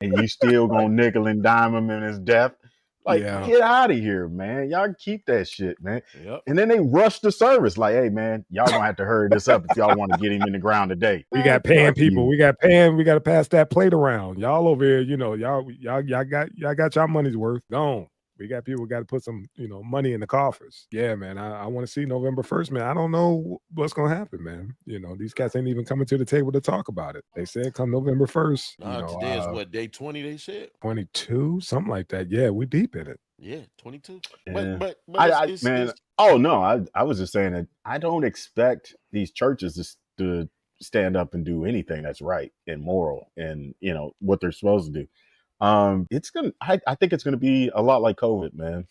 and you still gonna nickel and dime him in his death. Like, Yeah. get out of here, man. Y'all keep that shit, man. Yep. And then they rush the service. Like, hey, man, y'all gonna have to hurry this up if y'all want to get him in the ground today. We Man, got paying fuck people. you. We got to pass that plate around. Y'all over here, y'all got y'all money's worth. Gone. We got people got to put some, money in the coffers. Yeah, man. I want to see November 1st, man. I don't know what's gonna happen, man. These cats ain't even coming to the table to talk about it. They said come November 1st. Today is what, day 20, they said? 22, something like that. Yeah, we deep in it. Yeah, 22. Yeah. But Man. Oh no, I was just saying that I don't expect these churches to stand up and do anything that's right and moral and what they're supposed to do. I think it's gonna be a lot like COVID, man,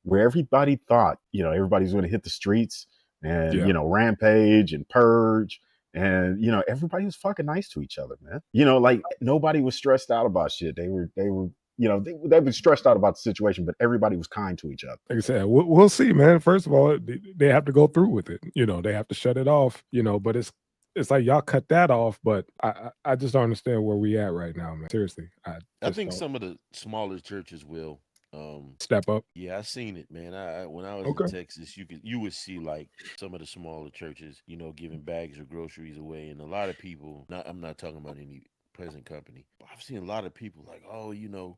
where everybody thought everybody's gonna hit the streets and rampage and purge. And everybody was fucking nice to each other, man. Like nobody was stressed out about shit. They were they've been stressed out about the situation, but everybody was kind to each other. Like I said, we'll see, man. First of all, they have to go through with it. They have to shut it off. But it's like y'all cut that off. But I just don't understand where we at right now, man. Seriously, I think some of the smaller churches will step up. Yeah, I seen it, man. When I was in Texas, you would see like some of the smaller churches, giving bags of groceries away, and a lot of people. I'm not talking about any present company, but I've seen a lot of people like, oh,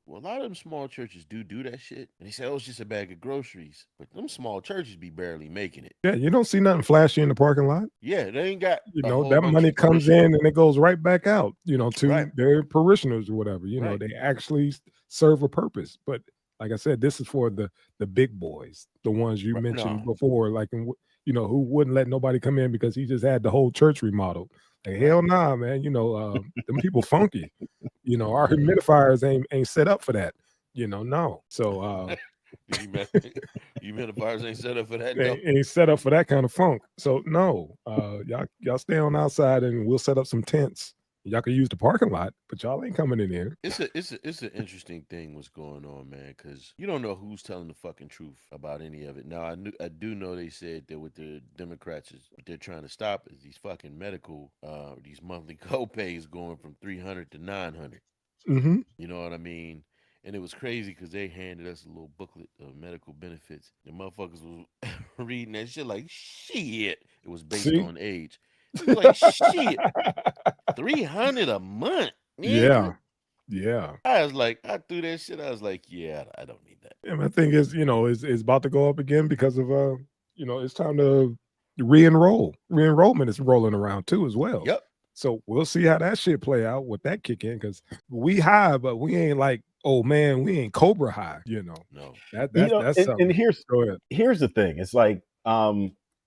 well, a lot of them small churches do that shit, and they say, oh, it's just a bag of groceries, but them small churches be barely making it. Yeah, you don't see nothing flashy in the parking lot. Yeah, they ain't got that money comes in and it goes right back out, to their parishioners or whatever. They actually serve a purpose, but. Like I said, this is for the big boys, the ones you mentioned before, like, who wouldn't let nobody come in because he just had the whole church remodeled. Like, hell nah, man. Them people funky. Our humidifiers ain't set up for that. No. So humidifiers ain't set up for that. No. Ain't set up for that kind of funk. So no, y'all stay on outside and we'll set up some tents. Y'all can use the parking lot, but y'all ain't coming in here. It's an interesting thing what's going on, man, because you don't know who's telling the fucking truth about any of it. Now, I do know they said that with the Democrats, what they're trying to stop is these fucking medical, these monthly copays going from $300 to $900. Mm-hmm. You know what I mean? And it was crazy because they handed us a little booklet of medical benefits. The motherfuckers was reading that shit like, shit. It was based on age. It was like, shit. $300 a month. Nigga. Yeah. I was like, I threw that shit. I was like, yeah, I don't need that. Yeah, my thing is, it's about to go up again because of it's time to re-enroll. Re-enrollment is rolling around too as well. Yep. So we'll see how that shit play out with that kick in, because we high, but we ain't like, oh man, we ain't Cobra high. No. That's something. And here's the thing. It's like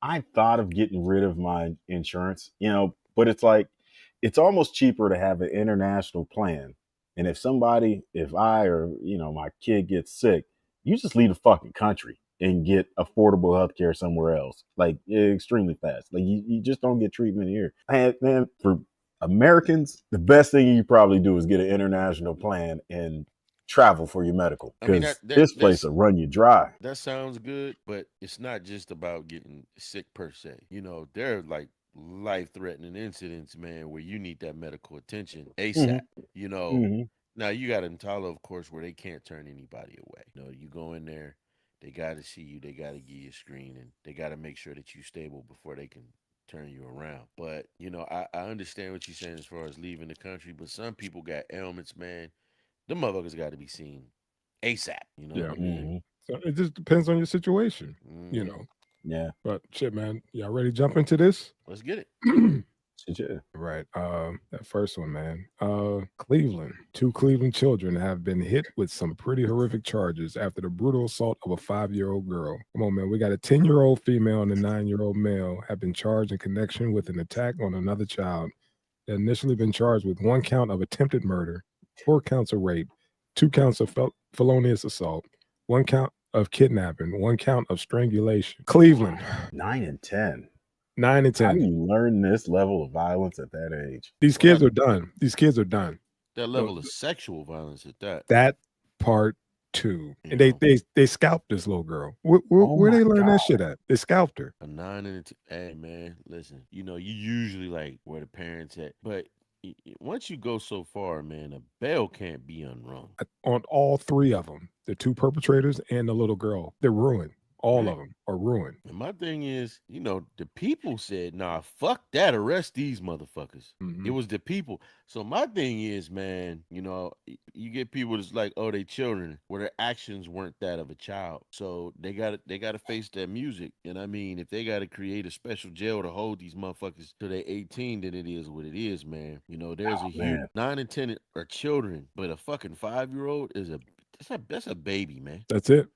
I thought of getting rid of my insurance, but it's like it's almost cheaper to have an international plan. And if I or my kid gets sick, you just leave the fucking country and get affordable health care somewhere else, like extremely fast. Like you just don't get treatment here. And man, for Americans, the best thing you probably do is get an international plan and travel for your medical, because this place will run you dry. That sounds good, but it's not just about getting sick per se. There are like life-threatening incidents, man, where you need that medical attention ASAP. Mm-hmm. Now you got EMTALA, of course, where they can't turn anybody away. You go in there, they got to see you, they got to give you a screening, they got to make sure that you're stable before they can turn you around. But I understand what you're saying as far as leaving the country, but some people got ailments, man. The motherfuckers got to be seen ASAP. What I mean? So it just depends on your situation, Yeah. But shit, man, y'all ready to jump into this? Let's get it. Right. That first one, man. Cleveland. 2 Cleveland children have been hit with some pretty horrific charges after the brutal assault of a 5-year-old girl. Come on, man. We got a 10-year-old female and a 9-year-old male have been charged in connection with an attack on another child. They initially been charged with 1 count of attempted murder, 4 counts of rape, 2 counts of felonious assault, 1 count of kidnapping, 1 count of strangulation. Cleveland. 9 and 10. 9 and 10. How do you learn this level of violence at that age? These kids are done. These kids are done. That level of sexual violence at that. That part too. And they scalped this little girl. Where they learn that shit at? They scalped her. A 9 and a 10. Hey man, listen. You usually like where the parents at, but once you go so far, man, a bell can't be unrung. On all three of them, the two perpetrators and the little girl, they're ruined. All Right. of them are ruined. And my thing is, the people said, nah, fuck that, arrest these motherfuckers. It was the people. So my thing is, man, you get people that's like, oh, they children, where their actions weren't that of a child. So they gotta face that music. And I mean, if they gotta create a special jail to hold these motherfuckers till they 18, then it is what it is, man. There's a huge man. 9 and 10 are children, but a fucking 5-year-old is that's a baby, man. That's it.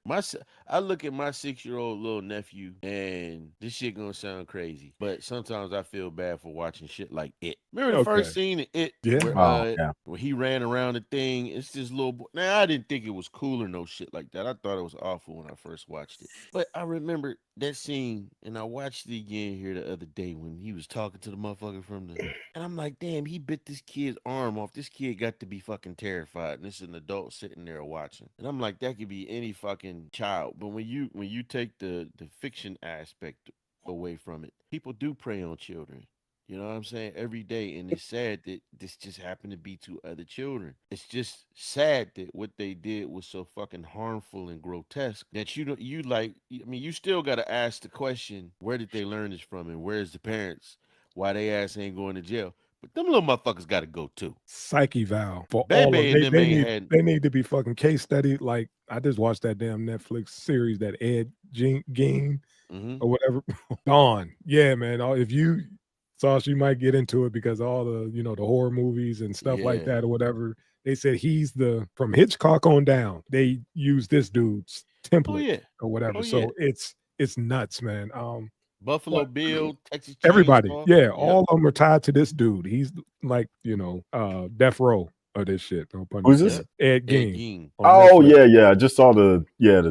I look at my 6-year-old little nephew, and this shit gonna sound crazy, but sometimes I feel bad for watching shit like It. Remember the first scene of It, Yeah. where he ran around the thing? It's this little boy. Now I didn't think it was cool or no shit like that. I thought it was awful when I first watched it, but I remember that scene, and I watched it again here the other day when he was talking to the motherfucker and I'm like, damn, he bit this kid's arm off. This kid got to be fucking terrified, and this is an adult sitting there watching. And I'm like, that could be any fucking child. But when you take the fiction aspect away from it, people do prey on children. You know what I'm saying? Every day. And it's sad that this just happened to be to other children. It's just sad that what they did was so fucking harmful and grotesque that you still got to ask the question, where did they learn this from, and where's the parents? Why they ass ain't going to jail? But them little motherfuckers got to go too. Psyche Val for Bebe all of and them. them ain't had. They need to be fucking case studied. Like I just watched that damn Netflix series, that Ed Gein or whatever. Dawn. Yeah, man. If you Sauce, you might get into it because all the the horror movies and stuff like that or whatever. They said he's from Hitchcock on down. They use this dude's template or whatever. So it's nuts, man. Buffalo Bill, Texas Chainsaw. Everybody, all of them are tied to this dude. He's like death row of this shit. No pun Who's this? Ed Gein. Oh yeah. I just saw the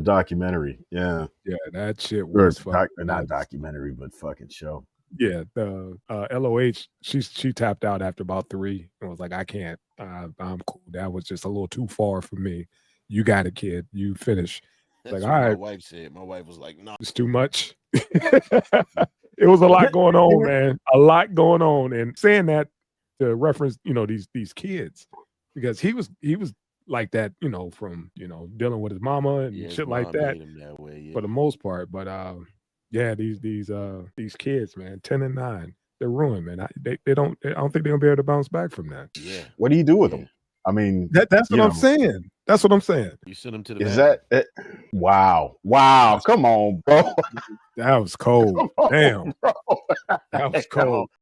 documentary. Yeah, that shit was not documentary, but fucking show. Yeah, the LOH, she tapped out after about 3 and was like, I can't. I'm cool. That was just a little too far for me. You got it, kid. You finish. That's like, what all right. My wife said. My wife was like, no. It's too much. It was a lot going on, man. A lot going on. And saying that to reference, these kids, because he was like that, from, dealing with his mama and shit like that, that way, for the most part. But these kids, man, 10 and 9, they're ruined, man. I don't think they're gonna be able to bounce back from that. Yeah. What do you do with them? I mean, that's what I'm saying. That's what I'm saying. You send them to the. Is that? Wow! Come on, bro. That was cold. Damn. That was cold.